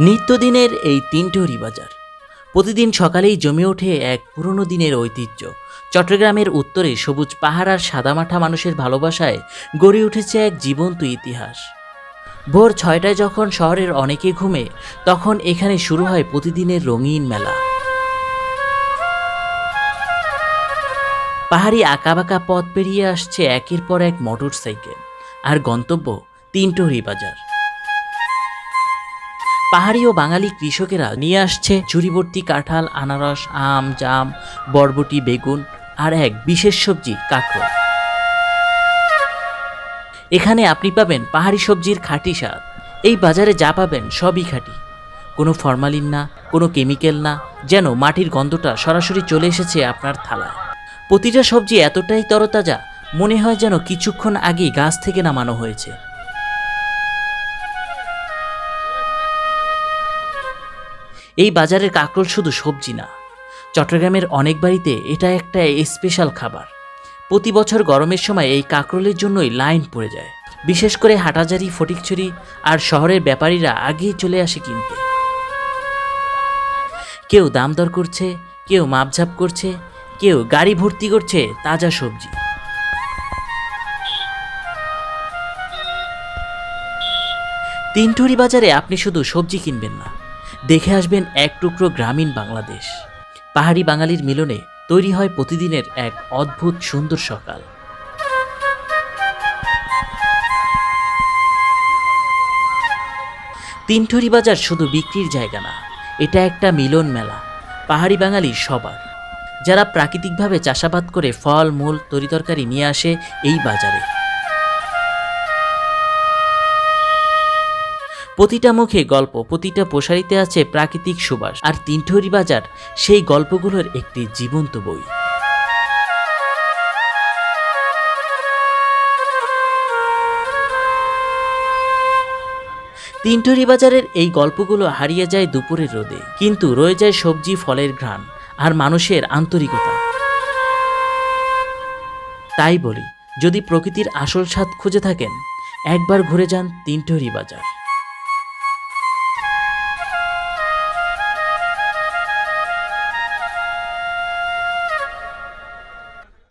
নিত্যদিনের এই তিনটরি বাজার প্রতিদিন সকালেই জমে ওঠে এক পুরনো দিনের ঐতিহ্য। চট্টগ্রামের উত্তরে সবুজ পাহাড় আর সাদামাঠা মানুষের ভালোবাসায় গড়ে উঠেছে এক জীবন্ত ইতিহাস। ভোর 6টায় যখন শহরের অনেকে ঘুমে, তখন এখানে শুরু হয় প্রতিদিনের রঙিন মেলা। পাহাড়ি আঁকাবাঁকা পথ পেরিয়ে আসছে একের পর এক মোটর সাইকেল, আর গন্তব্য তিনটরি বাজার। পাহাড়ি ও বাঙালি কৃষকেরা নিয়ে আসছে ঝুড়িভর্তি কাঁঠাল, আনারস, আম, জাম, বরবটি, বেগুন আর এক বিশেষ সবজি কাঁকরোল। এখানে আপনি পাবেন পাহাড়ি সবজির খাঁটি স্বাদ। এই বাজারে যা পাবেন সবই খাঁটি, কোনো ফরমালিন না, কোনো কেমিক্যাল না, যেন মাটির গন্ধটা সরাসরি চলে এসেছে আপনার থালায়। প্রতিটা সবজি এতটাই তরতাজা, মনে হয় যেন কিছুক্ষণ আগেই গাছ থেকে নামানো হয়েছে। এই বাজারের কাঁকরোল শুধু সবজি না, চট্টগ্রামের অনেক বাড়িতে এটা একটা স্পেশাল খাবার। প্রতি বছর গরমের সময় এই কাঁকরোলের জন্যই লাইন পড়ে যায়। বিশেষ করে হাটাজারি, ফটিকছড়ি আর শহরের ব্যাপারীরা আগেই চলে আসে কিনতে। কেউ দাম দর করছে, কেউ মাপঝাপ করছে, কেউ গাড়ি ভর্তি করছে তাজা সবজি। তিনটরি বাজারে আপনি শুধু সবজি কিনবেন না, দেখে আসবেন এক টুকরো গ্রামীণ বাংলাদেশ। পাহাড়ি বাঙালির মিলনে তৈরি হয় প্রতিদিনের এক অদ্ভুত সুন্দর সকাল। তিনটরি বাজার শুধু বিক্রির জায়গা না, এটা একটা মিলন মেলা পাহাড়ি বাঙালির সবার, যারা প্রাকৃতিকভাবে চাষাবাদ করে ফল, মূল, তরিতরকারি নিয়ে আসে এই বাজারে। প্রতিটা মুখে গল্প, প্রতিটা প্রসারিতে আছে প্রাকৃতিক সুবাস, আর তিনটরি বাজার সেই গল্পগুলোর একটি জীবন্ত বই। তিনটরি বাজারের এই গল্পগুলো হারিয়ে যায় দুপুরের রোদে, কিন্তু রয়ে যায় সবজি, ফলের ঘ্রাণ আর মানুষের আন্তরিকতা। তাই বলি, যদি প্রকৃতির আসল স্বাদ খুঁজে থাকেন, একবার ঘুরে যান তিনটরি বাজার।